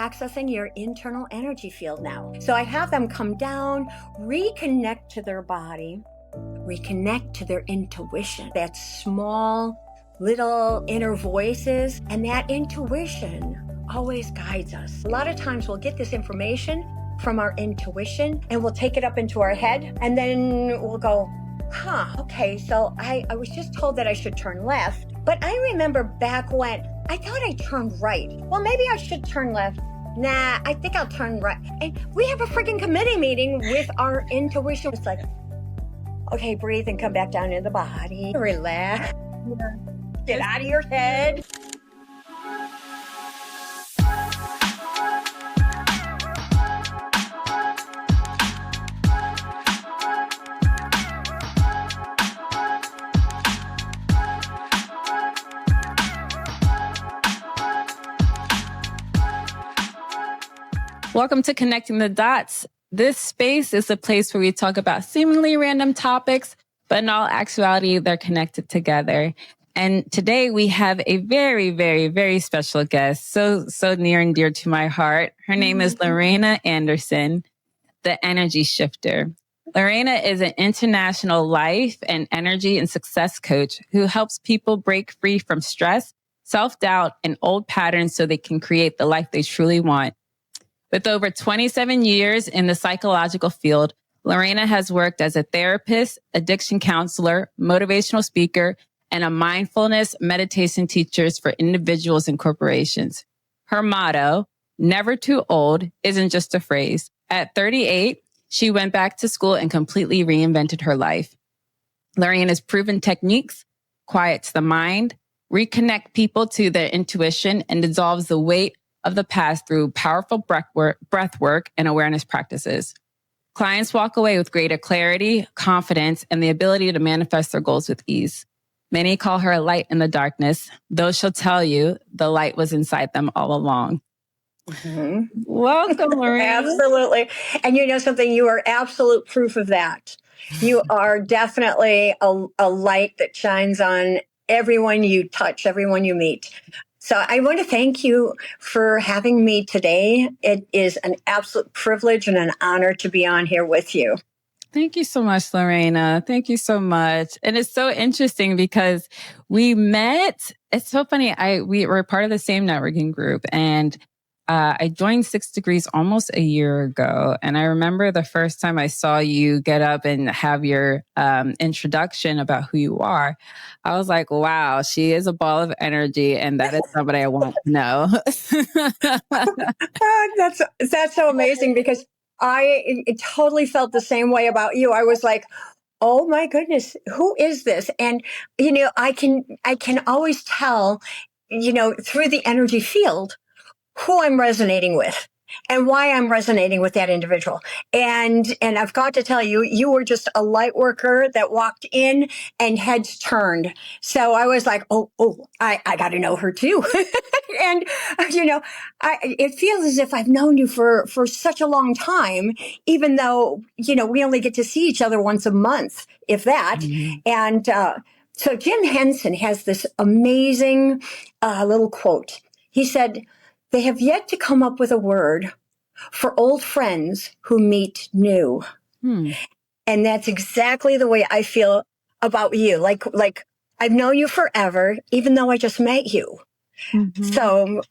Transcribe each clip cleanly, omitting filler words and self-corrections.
accessing your internal energy field now. So I have them come down, reconnect to their body, reconnect to their intuition, that small little inner voices, and that intuition always guides us. A lot of times we'll get this information from our intuition and we'll take it up into our head and then we'll go, okay, so I was just told that I should turn left, but I remember back when I thought I turned right. Well, maybe I should turn left. Nah, I think I'll turn right. And we have a freaking committee meeting with our intuition. It's like, okay, breathe and come back down into the body. Relax. Get out of your head. Welcome to Connecting the Dots. This space is a place where we talk about seemingly random topics, but in all actuality, they're connected together. And today we have a very, very, very special guest, so near and dear to my heart. Her name is Laurina Anderson, the energy shifter. Laurina is an international life and energy and success coach who helps people break free from stress, self-doubt, and old patterns so they can create the life they truly want. With over 27 years in the psychological field, Laurina has worked as a therapist, addiction counselor, motivational speaker, and a mindfulness meditation teacher for individuals and corporations. Her motto, never too old, isn't just a phrase. At 38, she went back to school and completely reinvented her life. Laurina's proven techniques quiets the mind, reconnect people to their intuition, and dissolves the weight of the past through powerful breath work and awareness practices. Clients walk away with greater clarity, confidence, and the ability to manifest their goals with ease. Many call her a light in the darkness, though she'll tell you the light was inside them all along. Mm-hmm. Welcome, Laurina. Absolutely. And you know something, you are absolute proof of that. You are definitely a light that shines on everyone you touch, everyone you meet. So I want to thank you for having me today. It is an absolute privilege and an honor to be on here with you. Thank you so much, Laurina. Thank you so much. And it's so interesting because we met. It's so funny. We were part of the same networking group, and I joined 6 Degrees almost a year ago. And I remember the first time I saw you get up and have your introduction about who you are. I was like, wow, she is a ball of energy. And that is somebody I want to know. That's so amazing because I totally felt the same way about you. I was like, oh my goodness, who is this? And, you know, I can always tell, you know, through the energy field, who I'm resonating with and why I'm resonating with that individual. And I've got to tell you, you were just a light worker that walked in and heads turned. So I was like, I got to know her too. And, you know, it feels as if I've known you for such a long time, even though, you know, we only get to see each other once a month, if that. Mm-hmm. And so Jim Henson has this amazing little quote. He said, "They have yet to come up with a word for old friends who meet new." And that's exactly the way I feel about you. Like I've known you forever, even though I just met you. Mm-hmm. So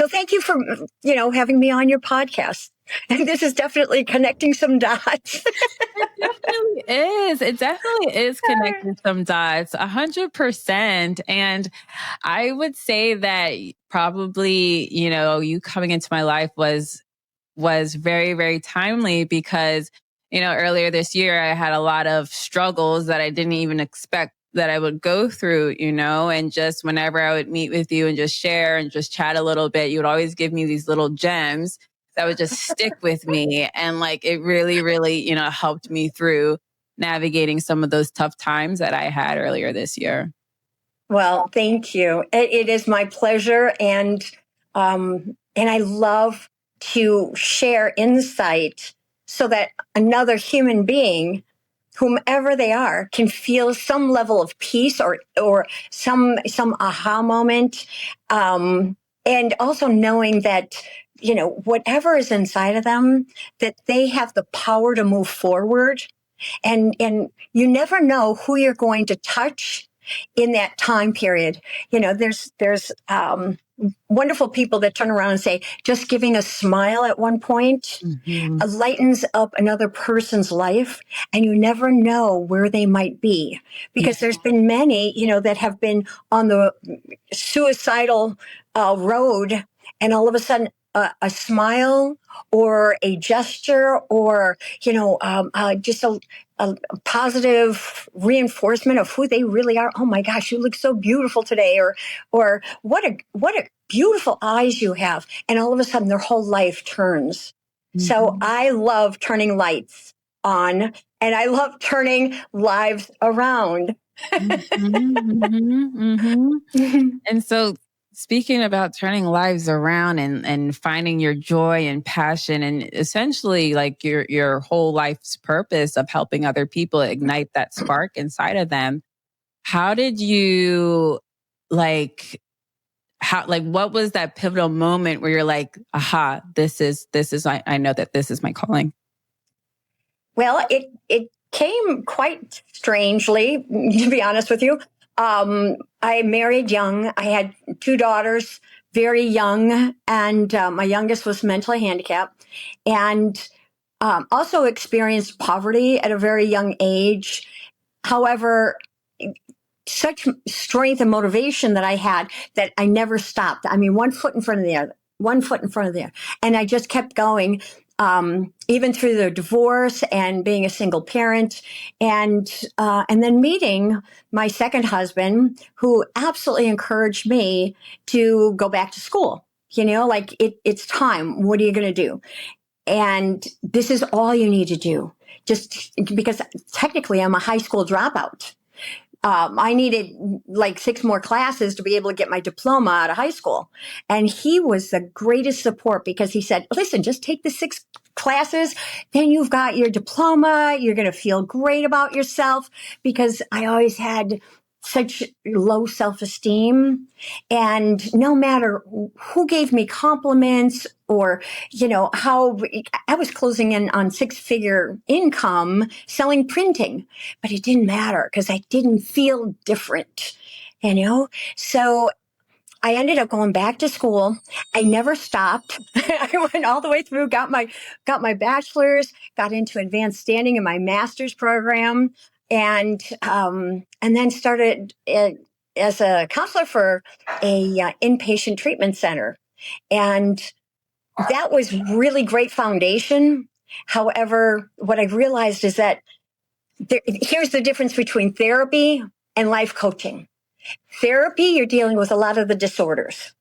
thank you for, you know, having me on your podcast. And this is definitely connecting some dots. It definitely is connecting some dots, 100%. And I would say that probably, you know, you coming into my life was very, very timely because, you know, earlier this year, I had a lot of struggles that I didn't even expect that I would go through, you know, and just whenever I would meet with you and just share and just chat a little bit, you would always give me these little gems that would just stick with me. And like, it really, really, you know, helped me through navigating some of those tough times that I had earlier this year. Well, thank you. It is my pleasure. And I love to share insight so that another human being, whomever they are, can feel some level of peace or some aha moment. And also knowing that, whatever is inside of them, that they have the power to move forward. And you never know who you're going to touch in that time period. There's wonderful people that turn around and say, just giving a smile at one point lightens up another person's life, and you never know where they might be, because there's been many, that have been on the suicidal road, and all of a sudden a smile or a gesture or just a positive reinforcement of who they really are. Oh my gosh, you look so beautiful today, or what a beautiful eyes you have, and all of a sudden their whole life turns. So I love turning lights on, and I love turning lives around. And so, speaking about turning lives around and finding your joy and passion, and essentially like your whole life's purpose of helping other people ignite that spark inside of them, how did you what was that pivotal moment where you're like, aha, this is I know that this is my calling? Well, it came quite strangely, to be honest with you. I married young. I had 2 daughters, very young, and my youngest was mentally handicapped, and also experienced poverty at a very young age. However, such strength and motivation that I had that I never stopped. I mean, one foot in front of the other, one foot in front of the other. And I just kept going, even through the divorce and being a single parent, and then meeting my second husband, who absolutely encouraged me to go back to school. It's time. What are you going to do? And this is all you need to do. Just because technically I'm a high school dropout. I needed like 6 more classes to be able to get my diploma out of high school. And he was the greatest support, because he said, listen, just take the 6 classes, then you've got your diploma. You're going to feel great about yourself, because I always had such low self-esteem. And no matter who gave me compliments or, how I was closing in on 6-figure income selling printing, but it didn't matter because I didn't feel different, So I ended up going back to school. I never stopped. I went all the way through, got my bachelor's, got into advanced standing in my master's program, and then started as a counselor for a inpatient treatment center. And that was really great foundation. However, what I realized is that here's the difference between therapy and life coaching. Therapy, you're dealing with a lot of the disorders,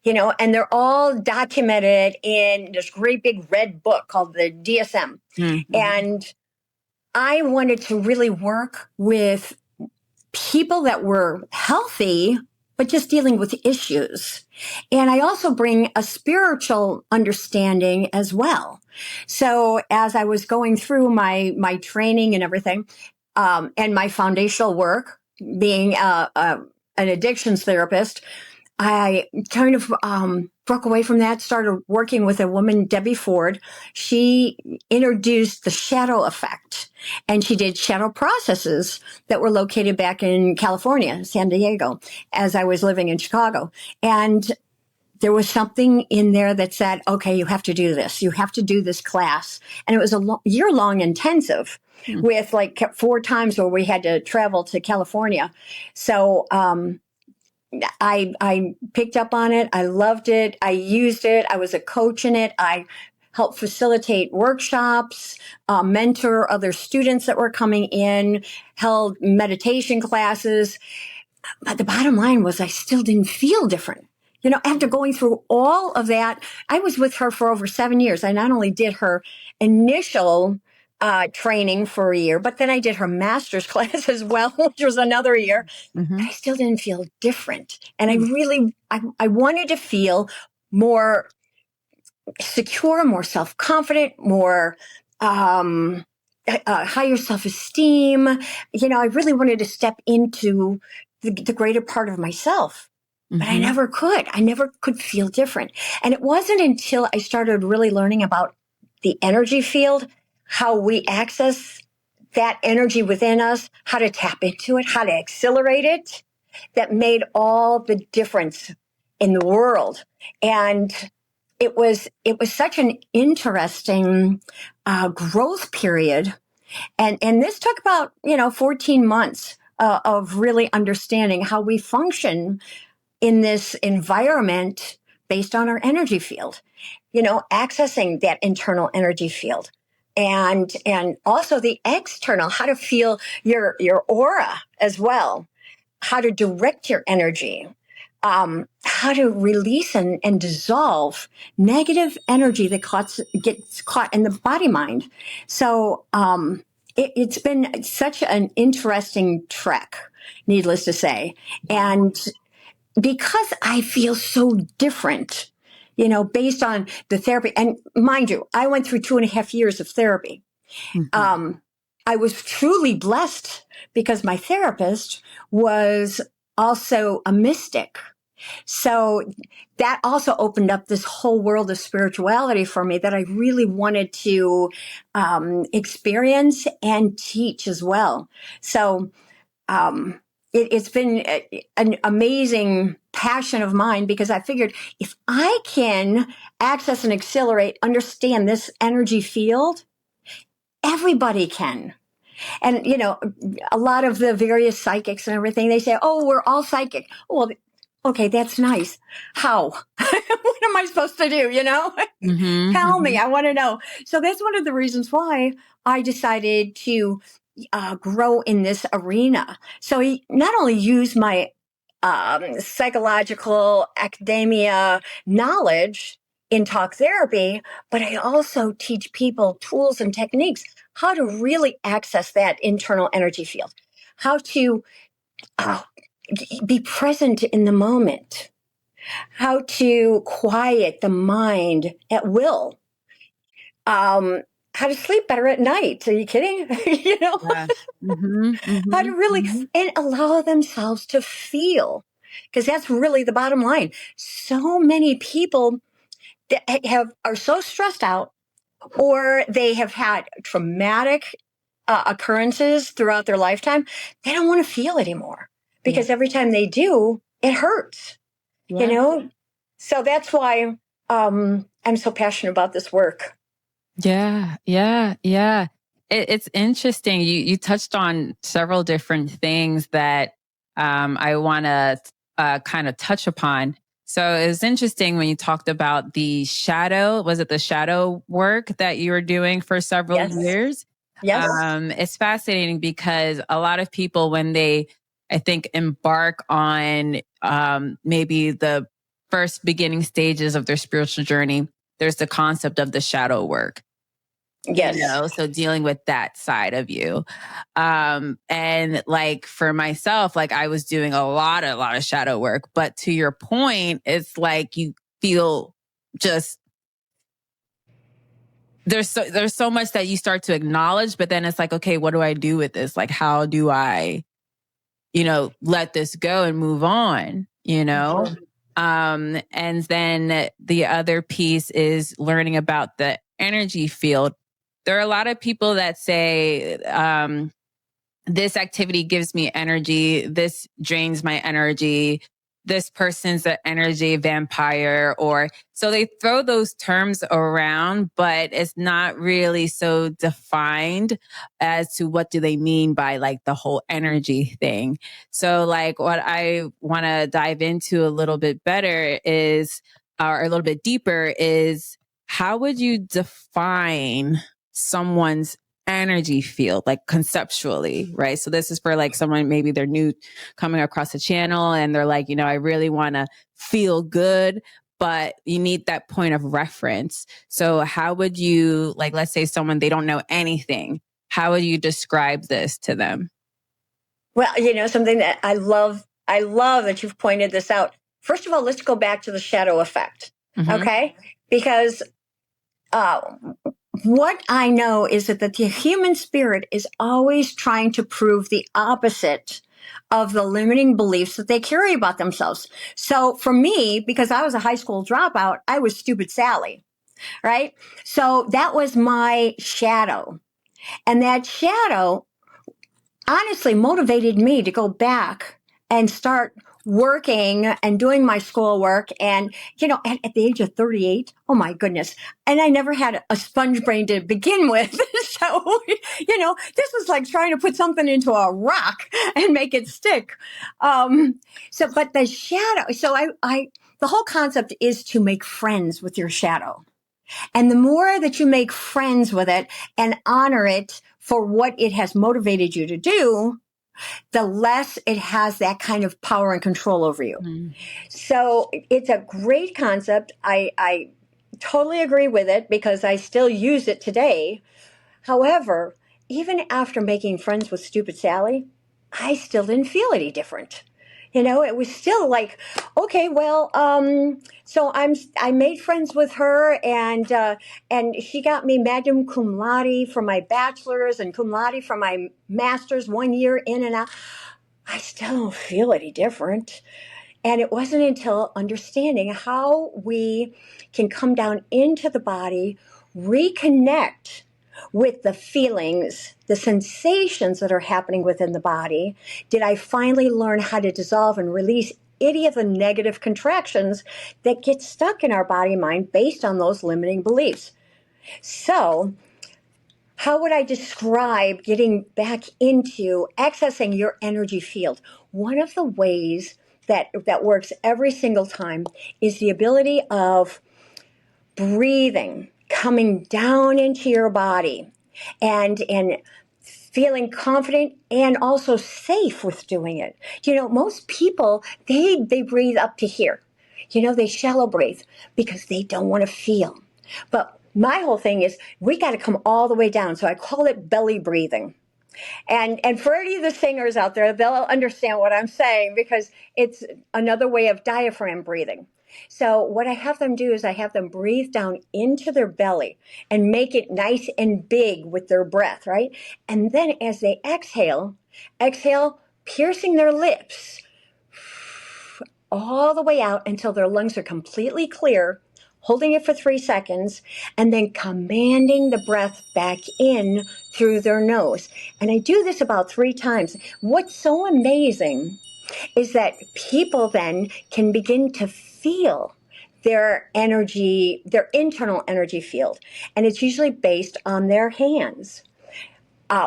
and they're all documented in this great big red book called the DSM. And I wanted to really work with people that were healthy, but just dealing with issues. And I also bring a spiritual understanding as well. So as I was going through my training and everything, and my foundational work, being an addictions therapist, I kind of broke away from that, started working with a woman, Debbie Ford. She introduced the shadow effect, and she did shadow processes that were located back in California, San Diego, as I was living in Chicago. And there was something in there that said, okay, you have to do this. You have to do this class. And it was a year-long intensive with 4 times where we had to travel to California. So I picked up on it. I loved it. I used it. I was a coach in it. I helped facilitate workshops, mentor other students that were coming in, held meditation classes. But the bottom line was I still didn't feel different. After going through all of that, I was with her for over 7 years. I not only did her initial training for a year, but then I did her master's class as well, which was another year. But I still didn't feel different. And I wanted to feel more secure, more self-confident, more higher self-esteem. I really wanted to step into the greater part of myself. but I never could. I never could feel different. And it wasn't until I started really learning about the energy field, how we access that energy within us, how to tap into it, how to accelerate it, that made all the difference in the world. And it was such an interesting growth period. And this took about, 14 months of really understanding how we function in this environment based on our energy field, accessing that internal energy field, and also the external, how to feel your aura as well, how to direct your energy, how to release and dissolve negative energy that gets caught in the body mind. So it's been such an interesting trek, needless to say. And because I feel so different, based on the therapy. And mind you, I went through 2.5 years of therapy. I was truly blessed because my therapist was also a mystic. So that also opened up this whole world of spirituality for me that I really wanted to experience and teach as well. So it's been an amazing passion of mine, because I figured if I can access and accelerate, understand this energy field, everybody can. And, a lot of the various psychics and everything, they say, oh, we're all psychic. Well, okay, that's nice. How? What am I supposed to do? Tell me, I want to know. So that's one of the reasons why I decided to grow in this arena. So he not only use my psychological academia knowledge in talk therapy, but I also teach people tools and techniques, how to really access that internal energy field, how to be present in the moment, how to quiet the mind at will, how to sleep better at night. Are you kidding? Yeah. How to really and allow themselves to feel, because that's really the bottom line. So many people that are so stressed out, or they have had traumatic occurrences throughout their lifetime. They don't want to feel anymore, because every time they do, it hurts. So that's why I'm so passionate about this work. Yeah. It's interesting. You touched on several different things that I want to kind of touch upon. So it was interesting when you talked about the shadow. Was it the shadow work that you were doing for several years? Yes. It's fascinating because a lot of people, when they, I think, embark on maybe the first beginning stages of their spiritual journey, there's the concept of the shadow work. Yes. So dealing with that side of you. And like for myself, like I was doing a lot of shadow work, but to your point, it's like you feel just there's so much that you start to acknowledge, but then it's like, okay, what do I do with this? Like, how do I, let this go and move on, and then the other piece is learning about the energy field. There are a lot of people that say, this activity gives me energy, this drains my energy, this person's an energy vampire, or so they throw those terms around, but it's not really so defined as to what do they mean by like the whole energy thing. So like what I want to dive into a little bit better is, or a little bit deeper is, how would you define someone's energy field, like conceptually, right? So this is for like someone, maybe they're new coming across the channel and they're like, I really want to feel good, but you need that point of reference. So how would you, like, let's say someone, they don't know anything. How would you describe this to them? Well, something that I love that you've pointed this out. First of all, let's go back to the shadow effect. Okay? Because what I know is that the human spirit is always trying to prove the opposite of the limiting beliefs that they carry about themselves. So for me, because I was a high school dropout, I was stupid Sally, right? So that was my shadow. And that shadow honestly motivated me to go back and start working and doing my schoolwork. And, at the age of 38, oh my goodness. And I never had a sponge brain to begin with. So, this was like trying to put something into a rock and make it stick. But the shadow, the whole concept is to make friends with your shadow. And the more that you make friends with it and honor it for what it has motivated you to do, the less it has that kind of power and control over you. Mm. So it's a great concept. I totally agree with it because I still use it today. However, even after making friends with Stupid Sally, I still didn't feel any different. It was still like, okay, well, so I made friends with her, and she got me magna cum laude for my bachelor's and cum laude for my master's 1 year in and out. I still don't feel any different. And it wasn't until understanding how we can come down into the body, reconnect with the feelings, the sensations that are happening within the body, did I finally learn how to dissolve and release any of the negative contractions that get stuck in our body and mind based on those limiting beliefs. So, how would I describe getting back into accessing your energy field? One of the ways that works every single time is the ability of breathing, coming down into your body and feeling confident and also safe with doing it. Most people, they breathe up to here. They shallow breathe because they don't want to feel. But my whole thing is we got to come all the way down. So I call it belly breathing. And for any of the singers out there, they'll understand what I'm saying because it's another way of diaphragm breathing. So what I have them do is I have them breathe down into their belly and make it nice and big with their breath, right? And then as they exhale, piercing their lips all the way out until their lungs are completely clear, holding it for 3 seconds, and then commanding the breath back in through their nose. And I do this about 3 times. What's so amazing is that people then can begin to feel their energy, their internal energy field. And it's usually based on their hands.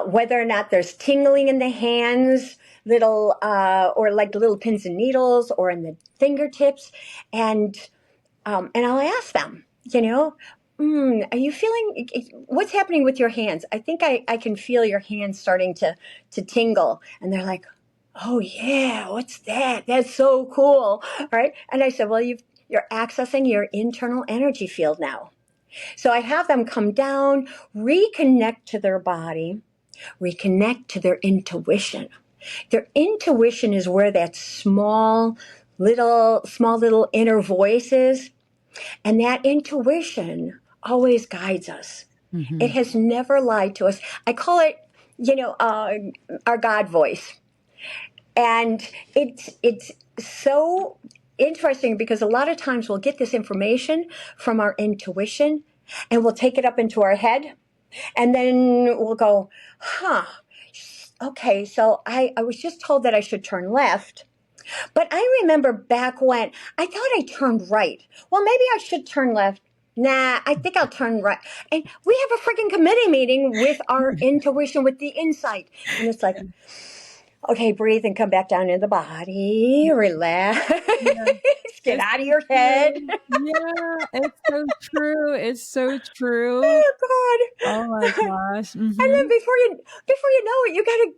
Whether or not there's tingling in the hands, or like little pins and needles, or in the fingertips. And I'll ask them, are you feeling, what's happening with your hands? I think I can feel your hands starting to tingle. And they're like, oh yeah, what's that? That's so cool, right? And I said, well, you're accessing your internal energy field now. So I have them come down, reconnect to their body, reconnect to their intuition. Their intuition is where that small little inner voice is. And that intuition always guides us. Mm-hmm. It has never lied to us. I call it, our God voice. And it's so interesting because a lot of times we'll get this information from our intuition and we'll take it up into our head. And then we'll go, okay, so I was just told that I should turn left. But I remember back when I thought I turned right. Well, maybe I should turn left. Nah, I think I'll turn right. And we have a freaking committee meeting with our intuition, with the insight. And it's like, okay, breathe and come back down into the body. Relax. Yeah. Get out of your head. Yeah, it's so true. It's so true. Oh, God. Oh, my gosh. Mm-hmm. And then before you know it, you got a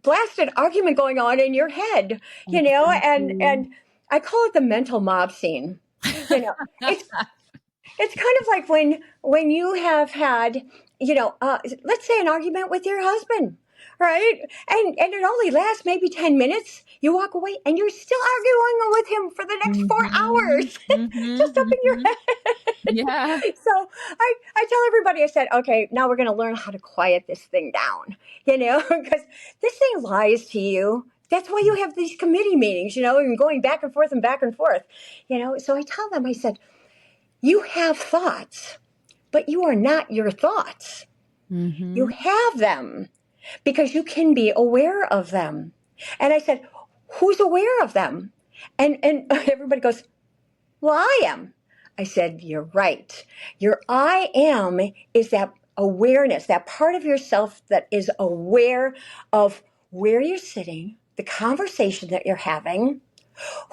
blasted argument going on in your head, and I call it the mental mob scene. It's kind of like when you have had, let's say an argument with your husband, right? And it only lasts maybe 10 minutes. You walk away and you're still arguing with him for the next 4 hours, just up in your head. Yeah. So I tell everybody, I said, okay, now we're going to learn how to quiet this thing down, because this thing lies to you That's why you have these committee meetings, and going back and forth and back and forth, So I tell them, I said, you have thoughts, but you are not your thoughts. Mm-hmm. You have them because you can be aware of them. And I said, who's aware of them? And everybody goes, well, I am. I said, you're right. Your I am is that awareness, that part of yourself that is aware of where you're sitting, the conversation that you're having,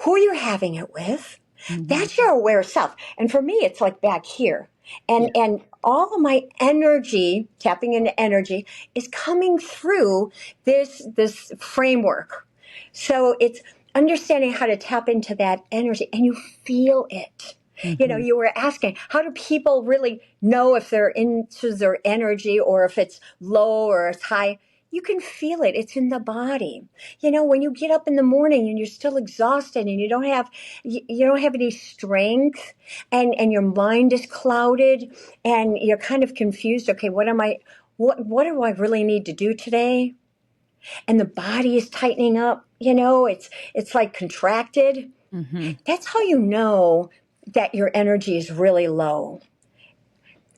who you're having it with. Mm-hmm. That's your aware self. And for me, it's like back here. And all of my energy, tapping into energy, is coming through this framework. So it's understanding how to tap into that energy, and you feel it. Mm-hmm. You were asking, how do people really know if they're into their energy or if it's low or it's high? You can feel it. It's in the body. When you get up in the morning and you're still exhausted and you don't have any strength, and your mind is clouded and you're kind of confused. Okay, what do I really need to do today? And the body is tightening up. It's like contracted. Mm-hmm. That's how you know that your energy is really low.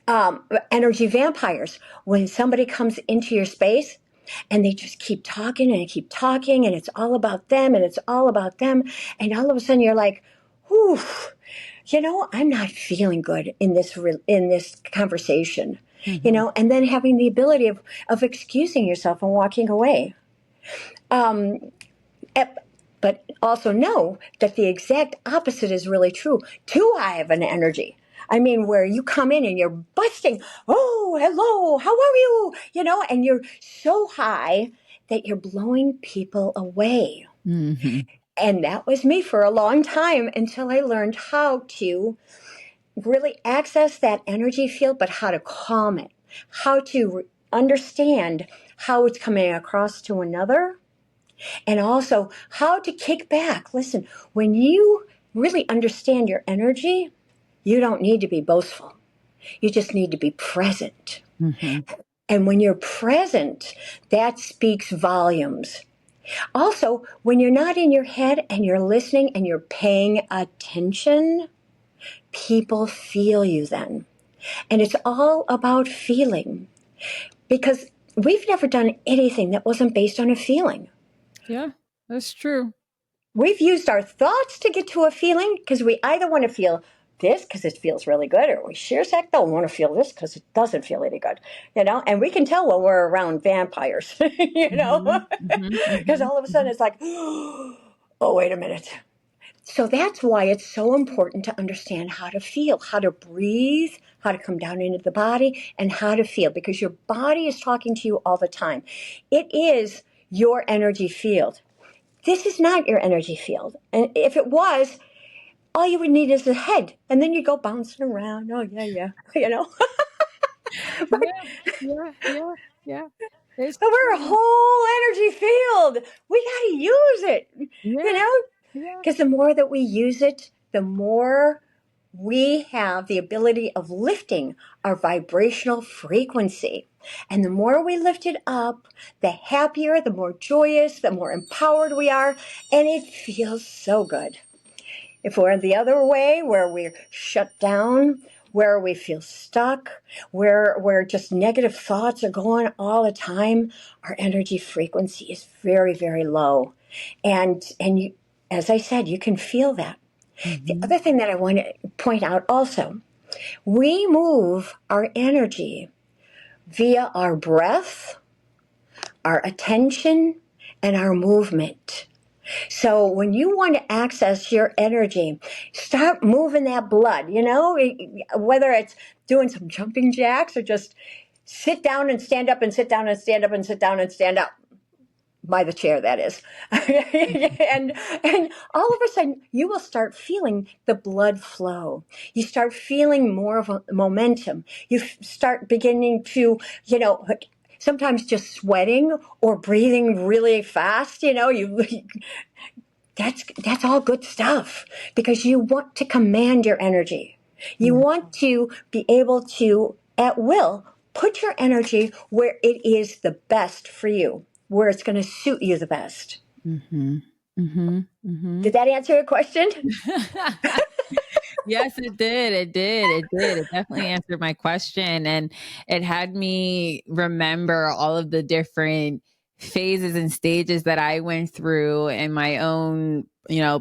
Energy vampires. When somebody comes into your space and they just keep talking and keep talking, and it's all about them and it's all about them, and all of a sudden you're like, whew, I'm not feeling good in this conversation. Mm-hmm. And then having the ability of excusing yourself and walking away. But also know that the exact opposite is really true. Too high of an energy. I mean, where you come in and you're busting, oh, hello, how are you? And you're so high that you're blowing people away. Mm-hmm. And that was me for a long time until I learned how to really access that energy field, but how to calm it, how to understand how it's coming across to another. And also how to kick back. Listen, when you really understand your energy, you don't need to be boastful. You just need to be present. Mm-hmm. And when you're present, that speaks volumes. Also, when you're not in your head and you're listening and you're paying attention, people feel you then. And it's all about feeling, because we've never done anything that wasn't based on a feeling. Yeah, that's true. We've used our thoughts to get to a feeling, because we either want to feel this because it feels really good, or we sure as heck don't want to feel this because it doesn't feel any good, And we can tell when we're around vampires, Mm-hmm. because all of a sudden it's like, oh, wait a minute. So that's why it's so important to understand how to feel, how to breathe, how to come down into the body, and how to feel, because your body is talking to you all the time. It is your energy field. This is not your energy field. And if it was, all you would need is a head. And then you go bouncing around. Oh, yeah. but, Yeah. It's but we're a true. whole energy field. We got to use it, Yeah. Because the more that we use it, the more we have the ability of lifting our vibrational frequency. And the more we lift it up, the happier, the more joyous, the more empowered we are. And it feels so good. If we're the other way, where we're shut down, where we feel stuck, where just negative thoughts are going all the time, our energy frequency is very, very low. And you, as I said, you can feel that. Mm-hmm. The other thing that I want to point out also, we move our energy via our breath, our attention, and our movement. So when you want to access your energy, start moving that blood, whether it's doing some jumping jacks or just sit down and stand up and sit down and stand up and sit down and stand up. By the chair, that is. and all of a sudden you will start feeling the blood flow. You start feeling more of a momentum. You start beginning to, sometimes just sweating or breathing really fast, that's all good stuff, because you want to command your energy. You want to be able to, at will, put your energy where it is the best for you, where it's going to suit you the best. Mm-hmm. Mm-hmm. Mm-hmm. Did that answer your question? Yes, it did. It did. It did. It definitely answered my question. And it had me remember all of the different phases and stages that I went through in my own,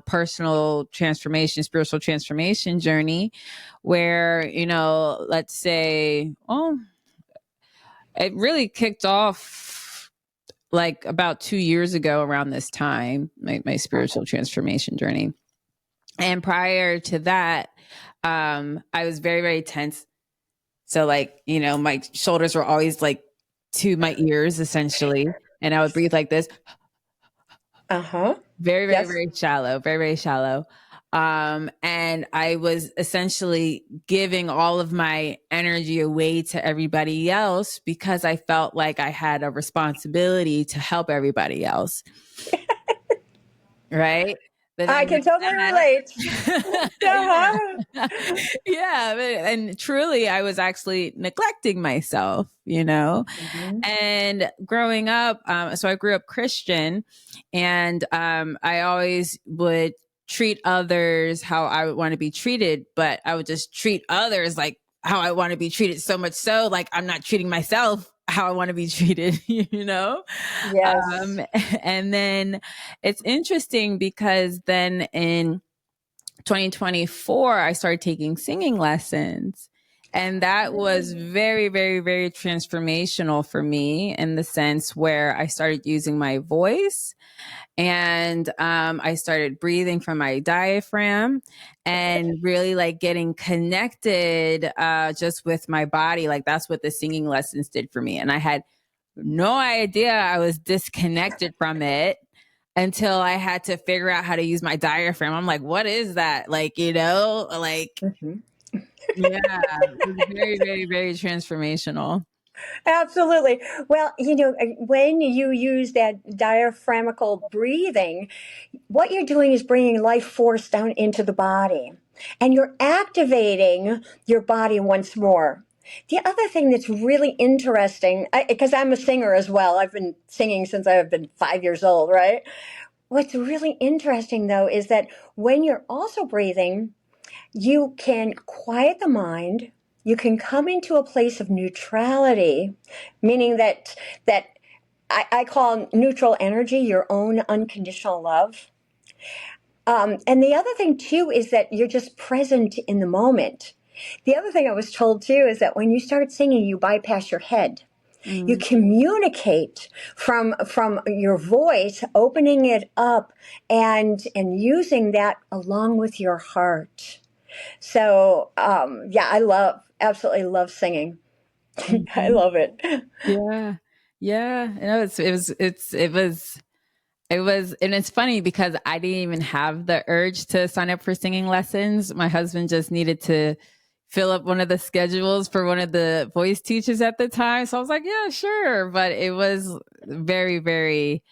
personal transformation, spiritual transformation journey, where, let's say, it really kicked off like about 2 years ago around this time, my spiritual transformation journey. And prior to that, I was very, very tense. So like, my shoulders were always like to my ears essentially. And I would breathe like this. Uh-huh. Very, very, Yes. very shallow, very, very shallow. And I was essentially giving all of my energy away to everybody else because I felt like I had a responsibility to help everybody else. Right. But I then can with totally relate. that, Uh-huh. yeah, and truly, I was actually neglecting myself, Mhm. And growing up, so I grew up Christian, and I always would treat others how I would want to be treated, but I would just treat others like how I want to be treated. So much so, like I'm not treating myself how I want to be treated, Yes. And then it's interesting because then in 2024, I started taking singing lessons. And that was very, very, very transformational for me in the sense where I started using my voice and I started breathing from my diaphragm and really like getting connected just with my body. Like that's what the singing lessons did for me. And I had no idea I was disconnected from it until I had to figure out how to use my diaphragm. I'm like, what is that? Like, like, Mhm. yeah, it was very, very, very transformational. Absolutely. Well, when you use that diaphragmatic breathing, what you're doing is bringing life force down into the body and you're activating your body once more. The other thing that's really interesting, because I'm a singer as well, I've been singing since I've been 5 years old, right? What's really interesting though is that when you're also breathing, you can quiet the mind. You can come into a place of neutrality, meaning that I call neutral energy your own unconditional love. And the other thing too is that you're just present in the moment. The other thing I was told too is that when you start singing, you bypass your head. You Mm. communicate from your voice, opening it up and using that along with your heart. So yeah, absolutely love singing. I Mhm. love it. Yeah. Yeah. It was, and it's funny because I didn't even have the urge to sign up for singing lessons. My husband just needed to fill up one of the schedules for one of the voice teachers at the time. So I was like, yeah, sure. But it was very, very,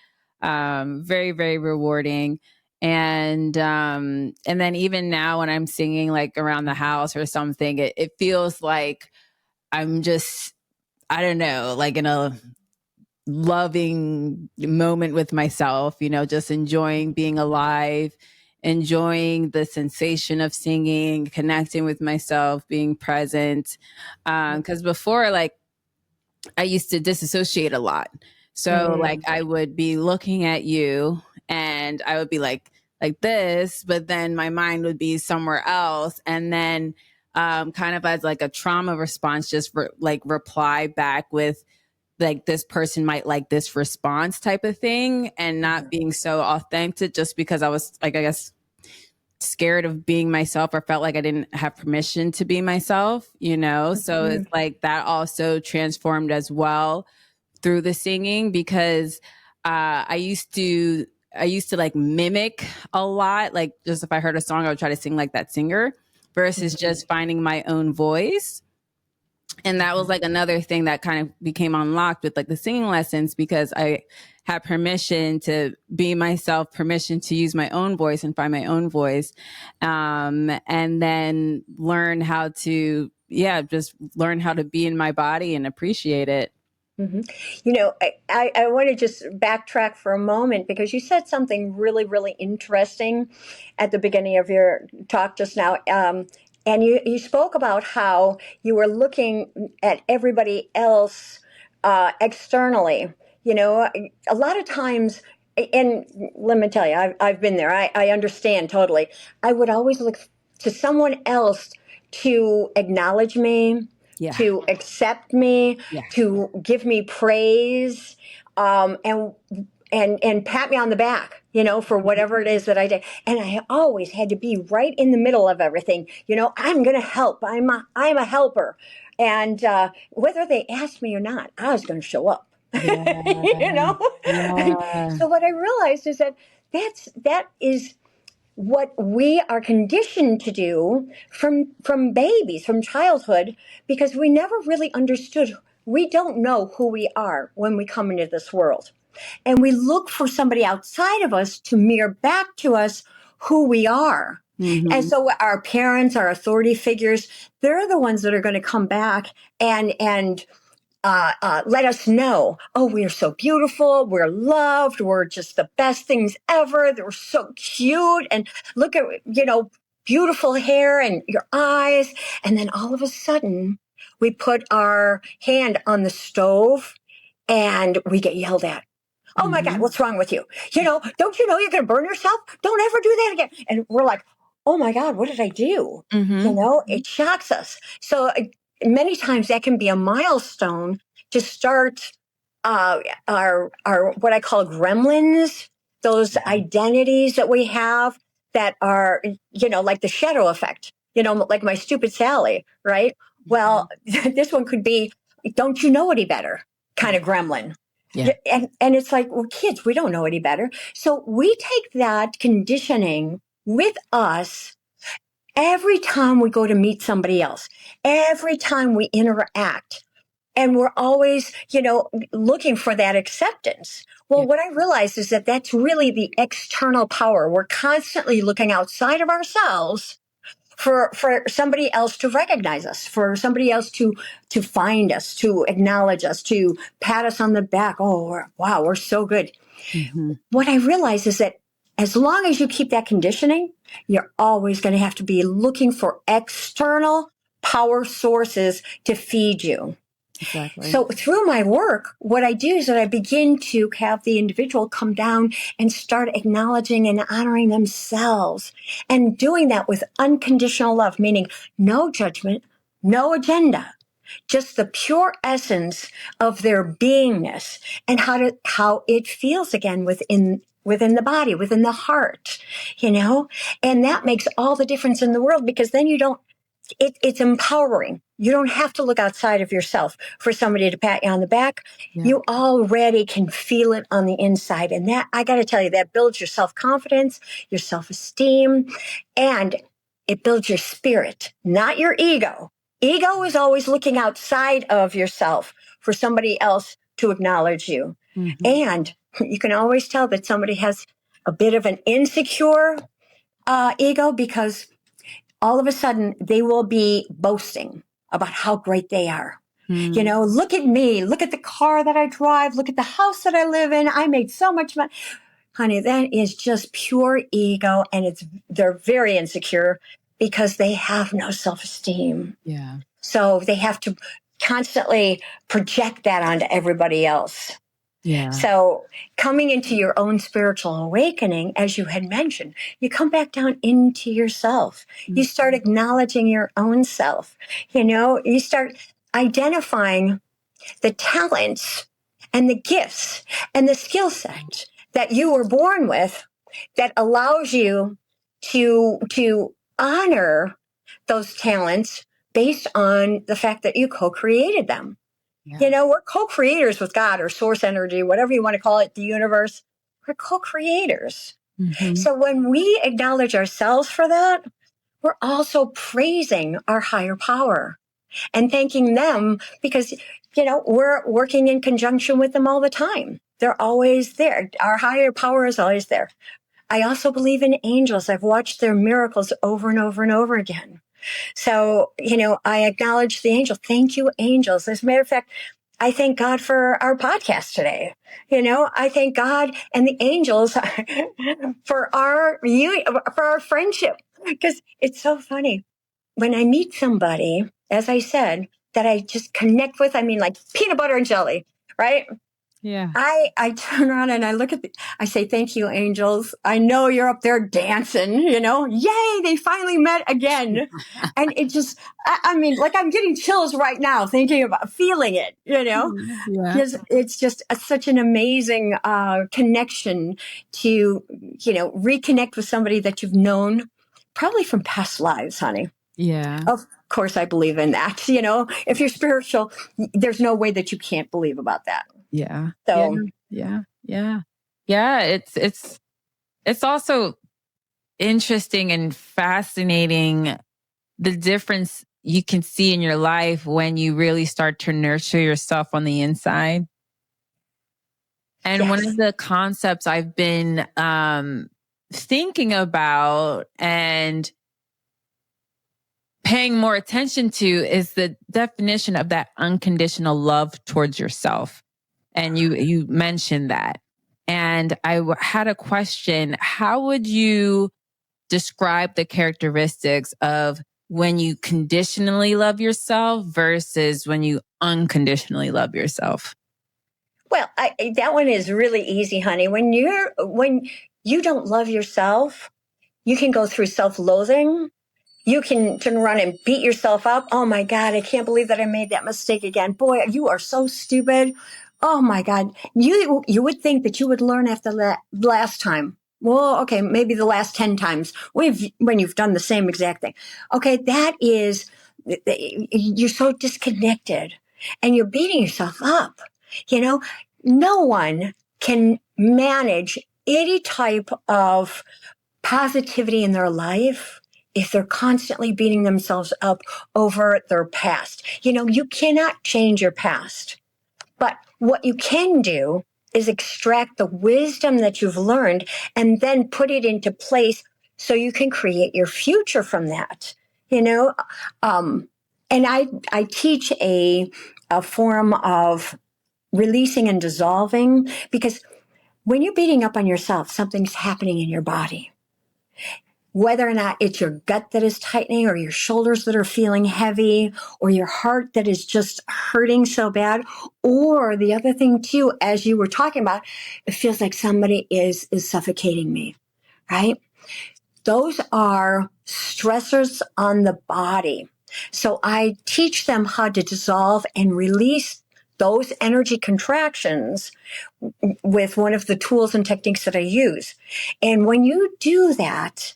very, very rewarding. And then even now when I'm singing like around the house or something, it feels like I'm just, I don't know, like in a loving moment with myself, just enjoying being alive, enjoying the sensation of singing, connecting with myself, being present. Because before, like, I used to disassociate a lot. So, like, Mm, I would be looking at you and I would be like this, but then my mind would be somewhere else. And then, kind of as like a trauma response, just like reply back with, like this person might like this response type of thing and not being so authentic just because I was like, I guess, scared of being myself or felt like I didn't have permission to be myself. So it's mhm, like that also transformed as well through the singing because I used to like mimic a lot. Like just if I heard a song, I would try to sing like that singer versus mhm, just finding my own voice. And that was mhm. like another thing that kind of became unlocked with like the singing lessons because I had permission to be myself, permission to use my own voice and find my own voice. And then learn how to, yeah, just learn how to be in my body and appreciate it. hmm You know, I want to just backtrack for a moment because you said something really, really interesting at the beginning of your talk just now. And you spoke about how you were looking at everybody else externally. You know, a lot of times, and let me tell you, I've been there. I understand totally. I would always look to someone else to acknowledge me, Yeah. to accept me, Yeah. to give me praise, and pat me on the back, you know, for whatever it is that I did. And I always had to be right in the middle of everything. You know, I'm going to help. I'm a helper, and whether they asked me or not, I was going to show up. You Yeah. know. Yeah. So what I realized is that that is what we are conditioned to do from babies, from childhood, because we never really understood. We don't know who we are when we come into this world, and we look for somebody outside of us to mirror back to us who we are. And Mm-hmm. so our parents, our authority figures, they're the ones that are going to come back and let us know, oh, we're so beautiful, we're loved, we're just the best things ever, they're so cute, and look at, you know, beautiful hair and your eyes. And then all of a sudden, we put our hand on the stove and we get yelled at. Oh my God, Mm-hmm. what's wrong with you? You know, don't you know you're going to burn yourself? Don't ever do that again. And we're like, oh my God, what did I do? You Mm-hmm. know, it shocks us. So many times that can be a milestone to start our what I call gremlins, those identities that we have that are, you know, like the shadow effect, you know, like my stupid Sally, right? Well, this one could be, don't you know any better kind of gremlin. Yeah. And it's like, well, kids, we don't know any better. So we take that conditioning with us every time we go to meet somebody else, every time we interact. And we're always, you know, looking for that acceptance. Well, Yeah. what I realize is that that's really the external power. We're constantly looking outside of ourselves for somebody else to recognize us, for somebody else to find us, to acknowledge us, to pat us on the back. Oh, wow, we're so good. Mm-hmm. What I realize is that as long as you keep that conditioning, you're always going to have to be looking for external power sources to feed you. Exactly. So through my work, what I do is that I begin to have the individual come down and start acknowledging and honoring themselves, and doing that with unconditional love, meaning no judgment, no agenda, just the pure essence of their beingness, and how it feels again within the body, within the heart, you know. And that makes all the difference in the world, because then you don't, it's empowering. You don't have to look outside of yourself for somebody to pat you on the back. Yeah. You already can feel it on the inside. And that, I got to tell you, that builds your self-confidence, your self-esteem, and it builds your spirit, not your ego. Ego is always looking outside of yourself for somebody else to acknowledge you. Mm-hmm. And you can always tell that somebody has a bit of an insecure ego, because all of a sudden they will be boasting about how great they are. Mm-hmm. You know, look at me, look at the car that I drive, look at the house that I live in. I made so much money. Honey, that is just pure ego, and they're very insecure because they have no self-esteem. Yeah. So they have to constantly project that onto everybody else. Yeah. So coming into your own spiritual awakening, as you had mentioned, you come back down into yourself. You start acknowledging your own self. You know, you start identifying the talents and the gifts and the skill set that you were born with, that allows you to honor those talents based on the fact that you co-created them. Yeah. You know, we're co-creators with God or source energy, whatever you want to call it, the universe. We're co-creators. Mm-hmm. So when we acknowledge ourselves for that, we're also praising our higher power and thanking them, because, you know, we're working in conjunction with them all the time. They're always there. Our higher power is always there. I also believe in angels. I've watched their miracles over and over and over again. So, you know, I acknowledge the angel. Thank you, angels. As a matter of fact, I thank God for our podcast today. I thank God and the angels for for our friendship. Because it's so funny. When I meet somebody, as I said, that I just connect with, I mean, like peanut butter and jelly, right? Yeah. I turn around and I look at I say, thank you, angels. I know you're up there dancing, yay, they finally met again. And it just, I mean, like I'm getting chills right now thinking about feeling it, Yeah. because it's just such an amazing connection to, reconnect with somebody that you've known probably from past lives, honey. Yeah. Of course, I believe in that. If you're spiritual, there's no way that you can't believe about that. Yeah. So, Yeah. It's also interesting and fascinating the difference you can see in your life when you really start to nurture yourself on the inside. And yes. one of the concepts I've been thinking about and paying more attention to is the definition of that unconditional love towards yourself. And you mentioned that. And I had a question. How would you describe the characteristics of when you conditionally love yourself versus when you unconditionally love yourself? Well, that one is really easy, honey. When you don't love yourself, you can go through self-loathing. You can turn around and beat yourself up. Oh my God, I can't believe that I made that mistake again. Boy, you are so stupid. Oh my God. You would think that you would learn after that last time. Well, okay, maybe the last 10 times when you've done the same exact thing. Okay, that is, you're so disconnected and you're beating yourself up. No one can manage any type of positivity in their life if they're constantly beating themselves up over their past. You cannot change your past, but what you can do is extract the wisdom that you've learned and then put it into place so you can create your future from that. And I teach a form of releasing and dissolving, because when you're beating up on yourself, something's happening in your body. Whether or not it's your gut that is tightening or your shoulders that are feeling heavy or your heart that is just hurting so bad, or the other thing too, as you were talking about, it feels like somebody is suffocating me, right? Those are stressors on the body. So I teach them how to dissolve and release those energy contractions with one of the tools and techniques that I use. And when you do that,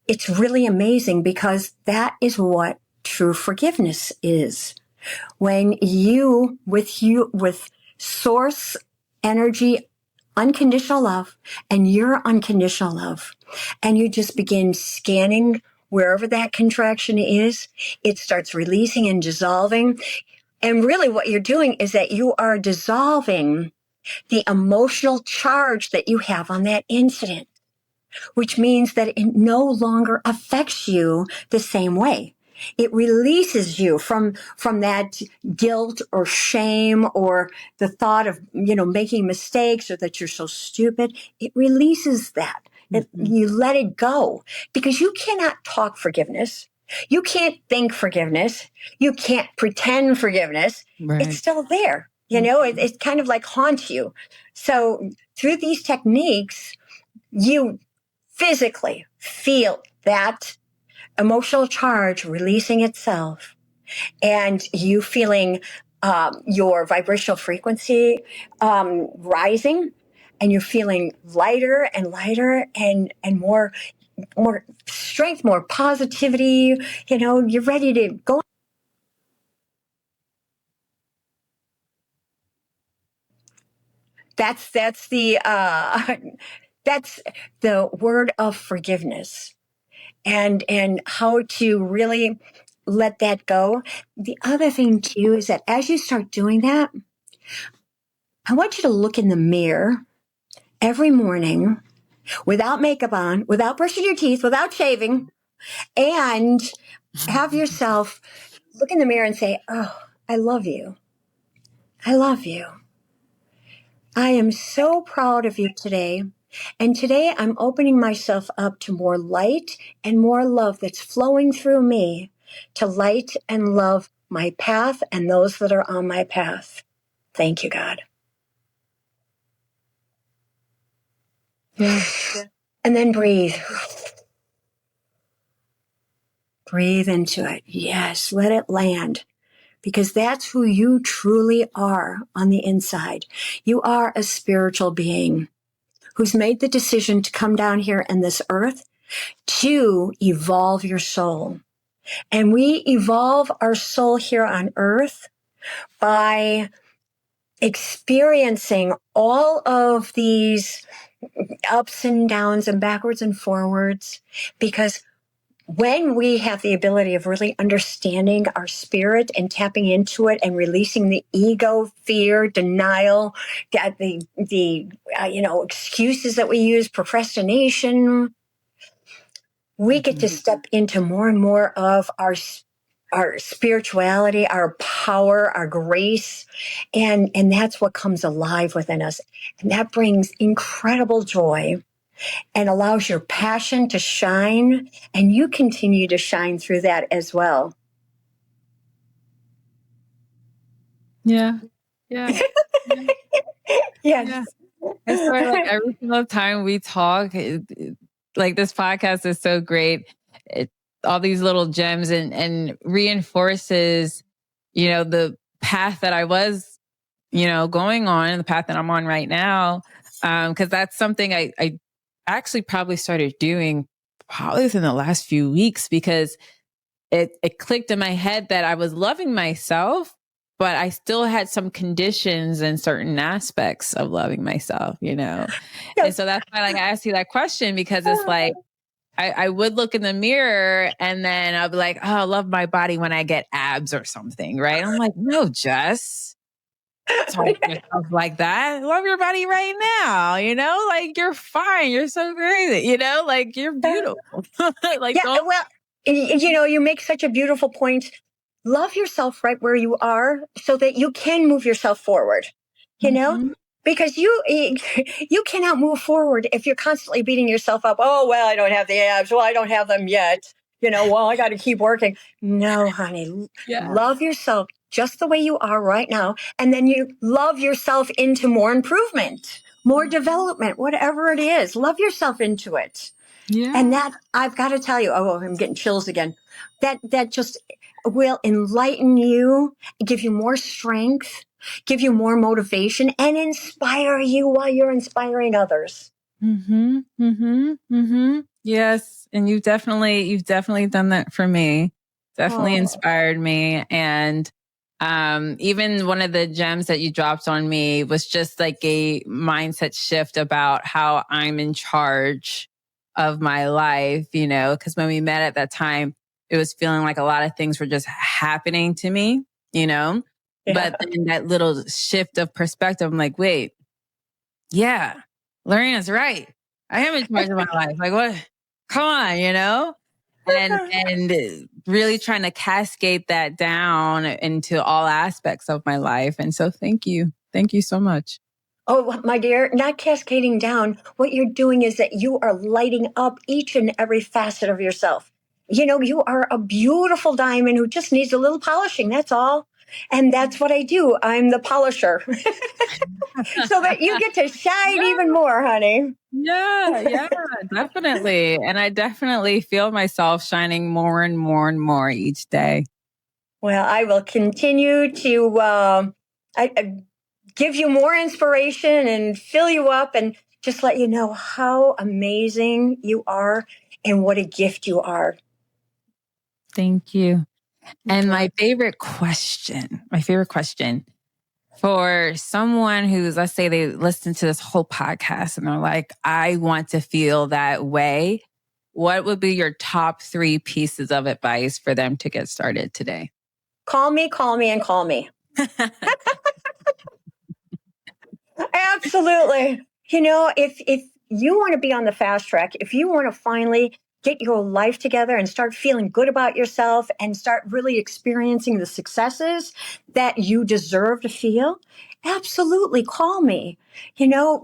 it's really amazing, because that is what true forgiveness is. When with source energy, unconditional love, and your unconditional love, and you just begin scanning wherever that contraction is, it starts releasing and dissolving. And really what you're doing is that you are dissolving the emotional charge that you have on that incident, which means that it no longer affects you the same way. It releases you from that guilt or shame or the thought of, making mistakes or that you're so stupid. It releases that. You let it go, because you cannot talk forgiveness. You can't think forgiveness. You can't pretend forgiveness. Right. It's still there. It's kind of like haunts you. So through these techniques, you physically feel that emotional charge releasing itself, and you feeling your vibrational frequency rising, and you're feeling lighter and lighter and more strength, more positivity. You're ready to go. That's that's the word of forgiveness, and how to really let that go. The other thing too is that as you start doing that, I want you to look in the mirror every morning without makeup on, without brushing your teeth, without shaving, and have yourself look in the mirror and say, "Oh, I love you. I love you. I am so proud of you today. And today I'm opening myself up to more light and more love that's flowing through me to light and love my path and those that are on my path. Thank you, God. Yeah. And then breathe. Breathe into it. Yes, let it land. Because that's who you truly are on the inside. You are a spiritual being who's made the decision to come down here in this earth to evolve your soul. And we evolve our soul here on earth by experiencing all of these ups and downs and backwards and forwards, because when we have the ability of really understanding our spirit and tapping into it and releasing the ego, fear, denial, the excuses that we use, procrastination, we get to step into more and more of our spirituality, our power, our grace, and that's what comes alive within us, and that brings incredible joy and allows your passion to shine, and you continue to shine through that as well. Yeah. Yeah. Yes. Yeah. I swear, like every single time we talk, like this podcast is so great. All these little gems and reinforces, the path that I was, going on, and the path that I'm on right now. Because that's something I actually probably started doing probably within the last few weeks, because it clicked in my head that I was loving myself, but I still had some conditions in certain aspects of loving myself, Yes. And so that's why, like, I asked you that question, because it's like, I would look in the mirror and then I'll be like, oh, I love my body when I get abs or something, right? I'm like, no, Jess, talk to yourself like that. Love your body right now, like you're fine. You're so great, like you're beautiful. Like, Yeah, don't. well, you make such a beautiful point. Love yourself right where you are so that you can move yourself forward, Mhm. because you cannot move forward if you're constantly beating yourself up. Oh, well, I don't have the abs. Well, I don't have them yet. Well, I got to keep working. No, honey, Yeah. love yourself just the way you are right now. And then you love yourself into more improvement, more development, whatever it is. Love yourself into it. Yeah. And that, I've got to tell you, oh, I'm getting chills again. That just will enlighten you, give you more strength, give you more motivation, and inspire you while you're inspiring others. Mm-hmm. Mm-hmm. Mm-hmm. Yes. And you've definitely done that for me. Definitely inspired me. And even one of the gems that you dropped on me was just like a mindset shift about how I'm in charge of my life, because when we met at that time, it was feeling like a lot of things were just happening to me, Yeah. but then that little shift of perspective, I'm like, wait, yeah, Laurina's right. I am in charge of my life. Like, what? Come on, and really trying to cascade that down into all aspects of my life. And so thank you. Thank you so much. Oh, my dear, not cascading down. What you're doing is that you are lighting up each and every facet of yourself. You are a beautiful diamond who just needs a little polishing. That's all. And that's what I do. I'm the polisher. So that you get to shine even more, honey. Yeah, definitely. And I definitely feel myself shining more and more and more each day. Well, I will continue to give you more inspiration and fill you up and just let you know how amazing you are and what a gift you are. Thank you. And my favorite question for someone who's, let's say they listen to this whole podcast and they're like, I want to feel that way. What would be your top 3 pieces of advice for them to get started today? Call me, and call me. Absolutely. If you want to be on the fast track, if you want to finally get your life together and start feeling good about yourself and start really experiencing the successes that you deserve to feel, absolutely call me. Email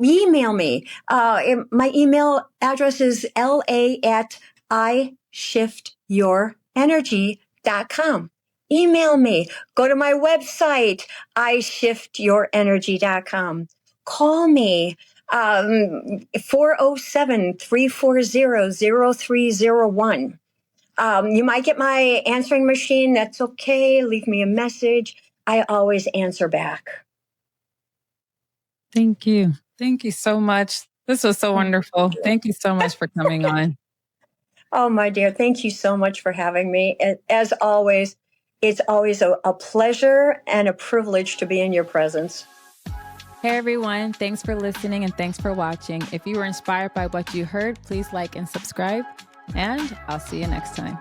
me. My email address is la@ishiftyourenergy.com. Email me. Go to my website, ishiftyourenergy.com. Call me. 407-340-0301. You might get my answering machine. That's okay. Leave me a message. I always answer back. Thank you. Thank you so much. This was so wonderful. Thank you so much for coming on. Oh, my dear, thank you so much for having me. As always, it's always a pleasure and a privilege to be in your presence. Hey everyone, thanks for listening and thanks for watching. If you were inspired by what you heard, please like and subscribe, and I'll see you next time.